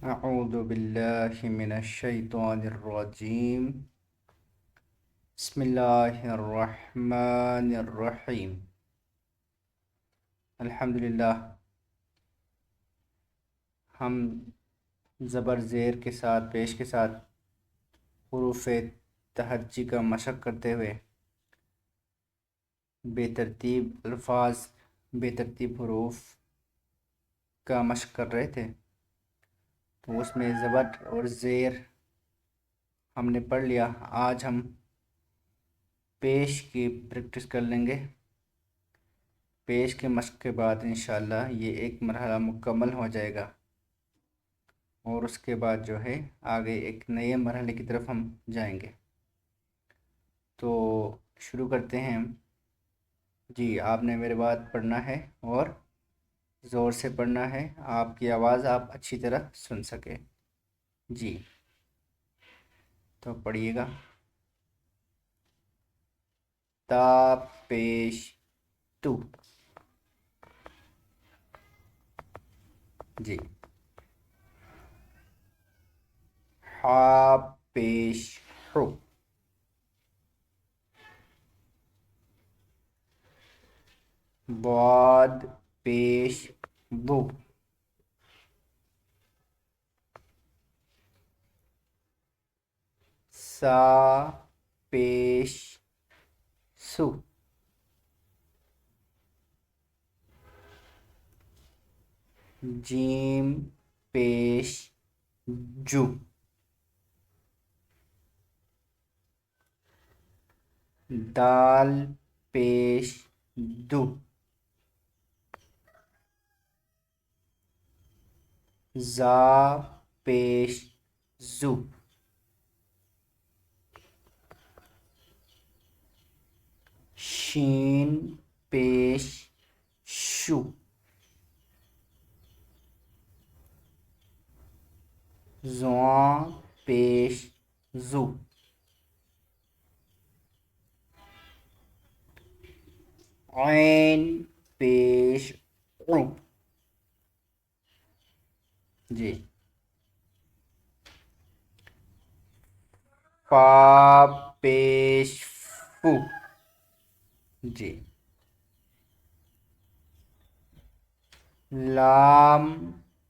अऊज़ु बिल्लाहि मिनश शैतानिर रजीम। बिस्मिल्लाहिर रहमानिर रहीम। अल्हम्दुलिल्लाह। हम ज़बर ज़ेर के साथ पेश के साथ हुरूफ़ तहज्जी का मशक़ करते हुए बेतरतीब अल्फाज बेतरतीब हुरूफ का मशक़ कर रहे थे। तो उसमें ज़बर और ज़ेर हमने पढ़ लिया। आज हम पेश की प्रैक्टिस कर लेंगे। पेश के मशक़ के बाद इंशाअल्लाह ये एक मरहला मुकम्मल हो जाएगा और उसके बाद जो है आगे एक नए मरहले की तरफ हम जाएंगे। तो शुरू करते हैं हम। जी, आपने मेरे बात पढ़ना है और ज़ोर से पढ़ना है, आपकी आवाज़ आप अच्छी तरह सुन सके। जी, तो पढ़िएगा। ता पेश तू। जी। हा पेश हु। बाद पेश बु। सा पेश सु। जीम पेश जू। दाल पेश दु। जा पेश जू। शीन पेश शु। ज़ुआ पेश जू। ऐन पेश उ। जी। फा पेश फू। जी। लाम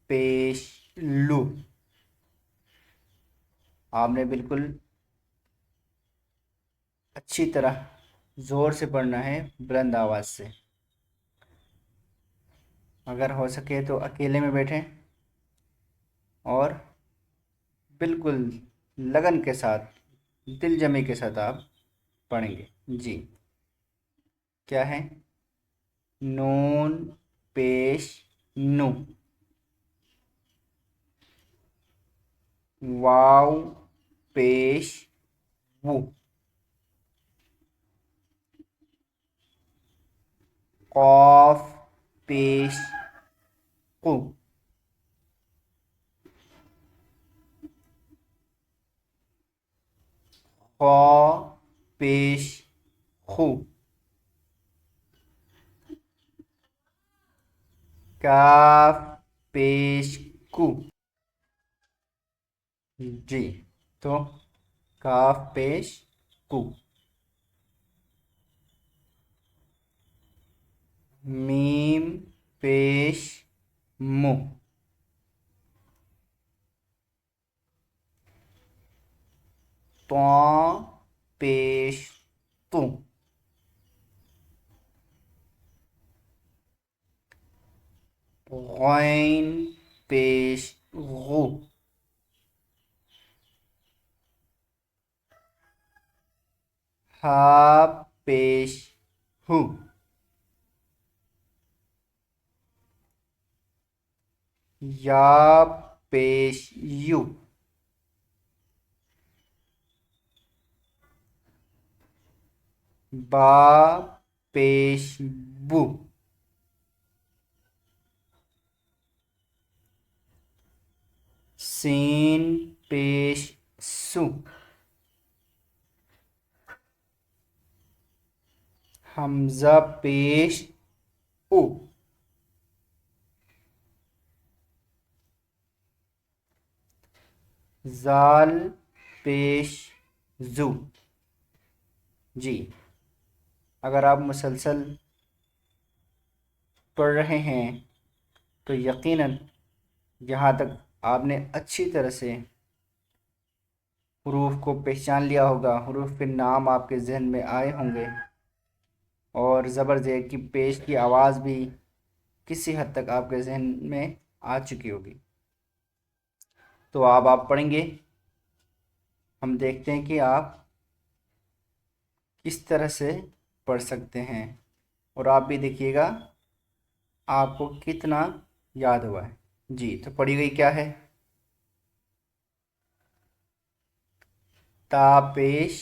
पेश लू। आपने बिल्कुल अच्छी तरह ज़ोर से पढ़ना है, बुलंद आवाज़ से। अगर हो सके तो अकेले में बैठें और बिल्कुल लगन के साथ, दिल जमी के साथ आप पढ़ेंगे। जी। क्या है? नून पेश नु। वाव पेश वु। कॉफ पेश कु। खौ पेश खु। काफ पेश कु। जी। तो काफ पेश कु। मीम पेश मु। तो पेश तु। गैन पेश गु। हा पेश हु। या पेश यू। बा पेश बु। सीन पेश सु। हमजा पेश उ। जाल पेश जू। जी, अगर आप मुसलसल पढ़ रहे हैं तो यकीनन यहाँ तक आपने अच्छी तरह से हरूफ को पहचान लिया होगा, हरूफ के नाम आपके जहन में आए होंगे और ज़बर ज़ेर की पेश की आवाज़ भी किसी हद तक आपके जहन में आ चुकी होगी। तो अब आप पढ़ेंगे, हम देखते हैं कि आप किस तरह से पढ़ सकते हैं और आप भी देखिएगा आपको कितना याद हुआ है। जी, तो पढ़ी गई क्या है? तापेश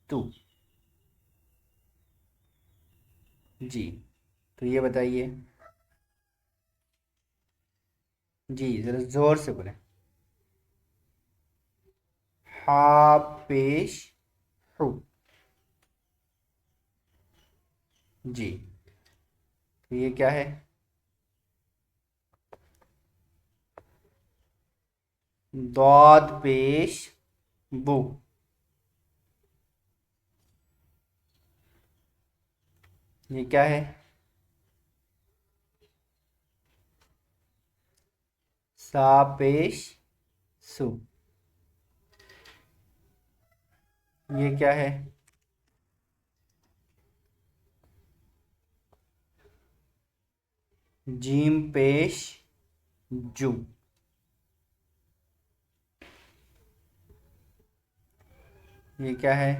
तू। जी, तो ये बताइए। जी, ज़रा ज़ोर से बोलें। हा पेश हु। जी, तो ये क्या है? दौद पेश बू। ये क्या है? सा पेश सु। ये क्या है? जीम पेश जू। ये क्या है?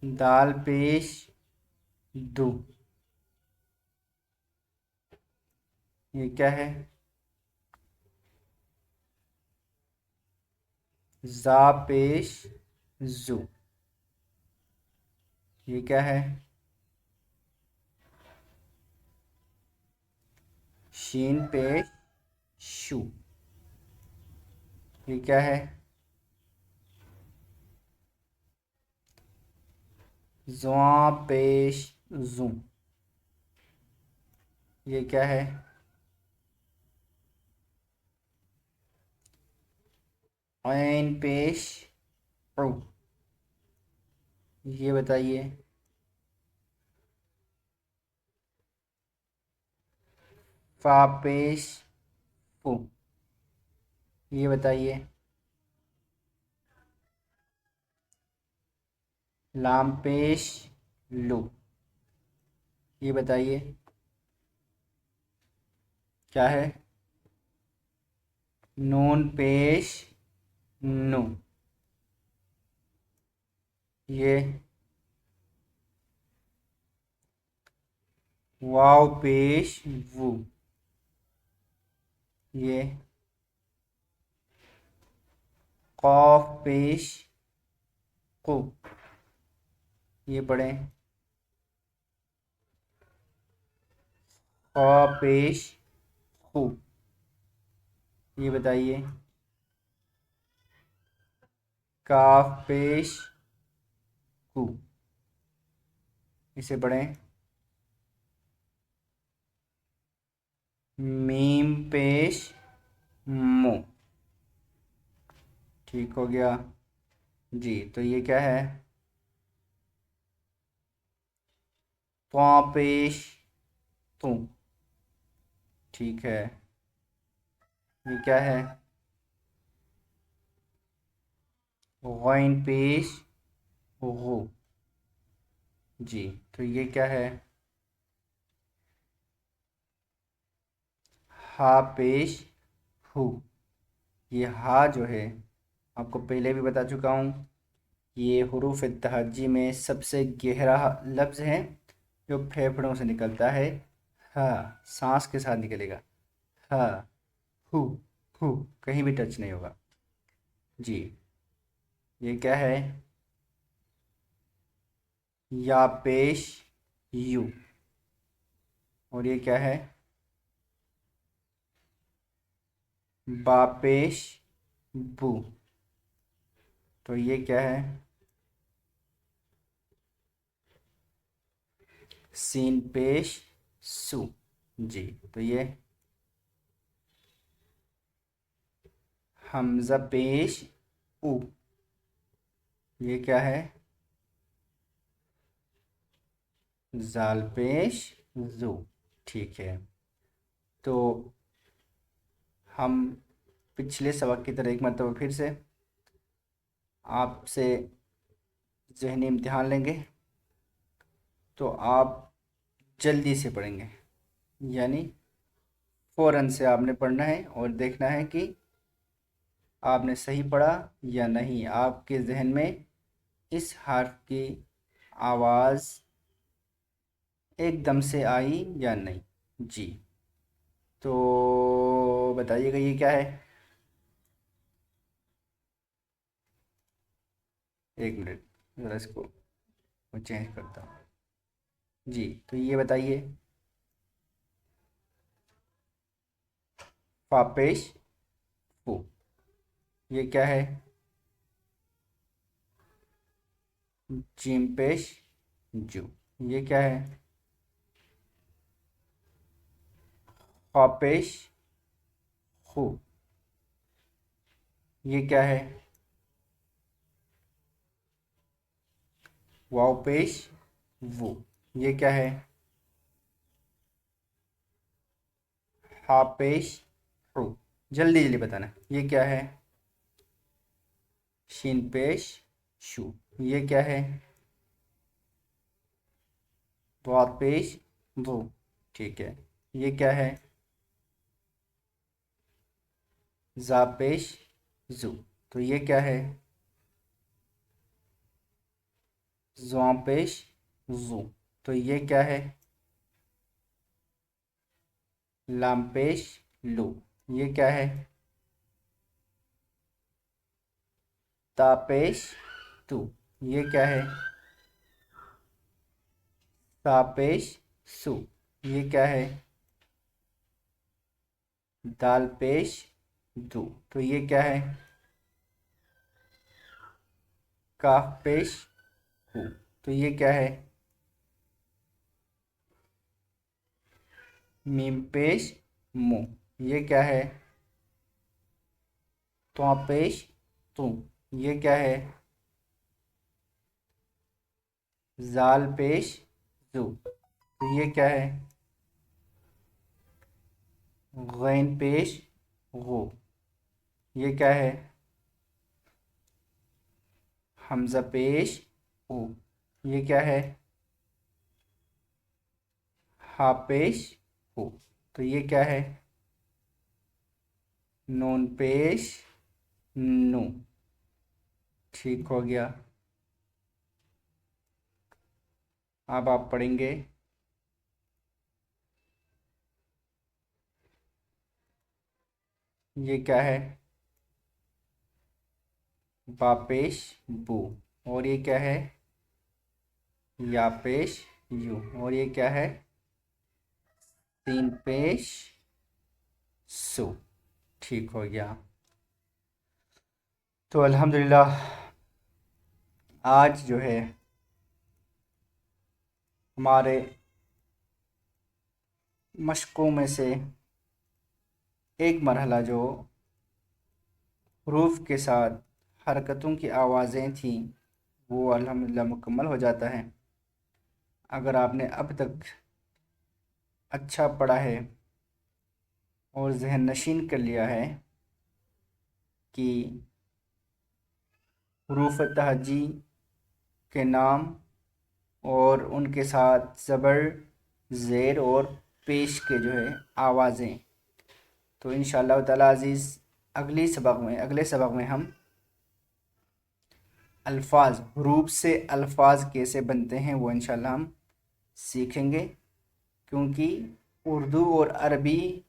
दाल पेश दू। ये क्या है? जा पेश जू। ये क्या है? शीन पेश शू। ये क्या है? ज़ुआ पेश जू। ये क्या है? ऐन पेश उ। ये बताइए। फा पेश फू। ये बताइए। लाम पेश लू। ये बताइए क्या है? नून पेश नु। ये वाव पेश वू। ये कॉफ पेश कु। ये पढ़ें। खा पेश खू। ये बताइए। काफ पेश कु। इसे पढ़ें। मीम पेश मो। ठीक हो गया। जी, तो ये क्या है? त्वा पेश तू। ठीक है। ये क्या है? गैन पेश गु। जी, तो ये क्या है? हा पेश हु। ये हा जो है आपको पहले भी बता चुका हूँ, ये हुरूफ तहज्जी में सबसे गहरा लफ्ज़ है जो फेफड़ों से निकलता है। हाँ, सांस के साथ निकलेगा। हाँ, हु। हु कहीं भी टच नहीं होगा। जी, ये क्या है? या पेश यू। और ये क्या है? बा पेश बू। तो ये क्या है? सीन पेश सु। जी, तो ये हमज़ा पेश उ, ये क्या है? जाल पेश जू, ठीक है। तो हम पिछले सबक की तरह एक मरतबा फिर से आपसे ज़हनी इम्तिहान लेंगे, तो आप जल्दी से पढ़ेंगे, यानी फ़ौरन से आपने पढ़ना है और देखना है कि आपने सही पढ़ा या नहीं, आपके जहन में इस हर्फ की आवाज़ एकदम से आई या नहीं। जी, तो बताइएगा ये क्या है? एक मिनट, ज़रा इसको मैं चेंज करता हूँ। जी, तो ये बताइए, फा पेश फू, ये क्या है? जीम पेश जू, ये क्या है? खा पेश खू, ये क्या है? वाव पेश वो, ये क्या है? हा पेश हू, जल्दी जल्दी बताना, ये क्या है? शीन पेश शू, ये क्या है? वाद पेश वो, ठीक है, ये क्या है? जा पेश जू, तो ये क्या है? ज़ुआ पेश जू, तो ये क्या है? लाम पेश लू, ये क्या है? ता पेश तू, ये क्या है? सा पेश सू, ये क्या है? दाल पेश दू, तो ये क्या है? काफ पेश हू, तो ये क्या है? मीम पेश मु, ये क्या है? तो पेश तू, ये क्या है? जाल पेश जू, तो ये क्या है? गैन पेश गो, ये क्या है? हमजा पेश ऊ, ये क्या है? हा पेश हू, तो ये क्या है? नून पेश नू, ठीक हो गया। अब आप पढ़ेंगे ये क्या है? बा पेश बू, और ये क्या है? या पेश यू, और ये क्या है? तीन पेश सु, ठीक हो गया। तो अल्हम्दुलिल्लाह आज जो है हमारे मशकों में से एक मरहला जो हरूफ के साथ हरकतों की आवाज़ें थीं वो अल्हम्दुलिल्लाह मुकम्मल हो जाता है। अगर आपने अब तक अच्छा पढ़ा है और जहन नशीन कर लिया है कि हरूफ तहजी के नाम और उनके साथ ज़बर, ज़ेर और पेश के जो है आवाज़ें, तो इंशाअल्लाह ताला अज़ीज़ अगले सबक में हम अल्फाज, हरूफ से अल्फाज कैसे बनते हैं वो इंशाअल्लाह हम सीखेंगे। क्योंकि उर्दू और अरबी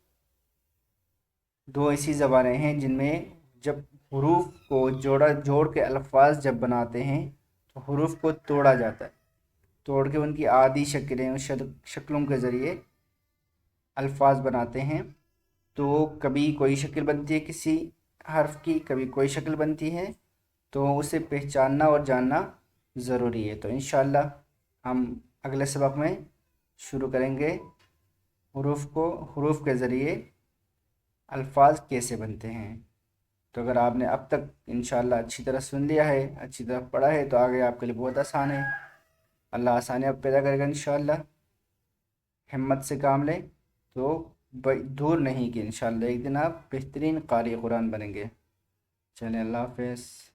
दो ऐसी ज़बानें हैं जिनमें जब हरूफ को जोड़ के अल्फाज जब बनाते हैं तो हरूफ को तोड़ा जाता है, तोड़ के उनकी आदि शक्लें और शक्लों के ज़रिए अल्फाज बनाते हैं। तो कभी कोई शक्ल बनती है किसी हर्फ की, कभी कोई शक्ल बनती है, तो उसे पहचानना और जानना ज़रूरी है। तो इंशाअल्लाह हम अगले सबक में शुरू करेंगे हरूफ के ज़रिए अल्फाज कैसे बनते हैं। तो अगर आपने अब तक इंशाल्लाह अच्छी तरह सुन लिया है, अच्छी तरह पढ़ा है, तो आगे आपके लिए बहुत आसान है। अल्लाह आसानियाँ पैदा करेगा इंशाल्लाह। हिम्मत से काम लें तो दूर नहीं कि इंशाल्लाह एक दिन आप बेहतरीन कारी कुरान बनेंगे। चलें, अल्लाह हाफ़िज़।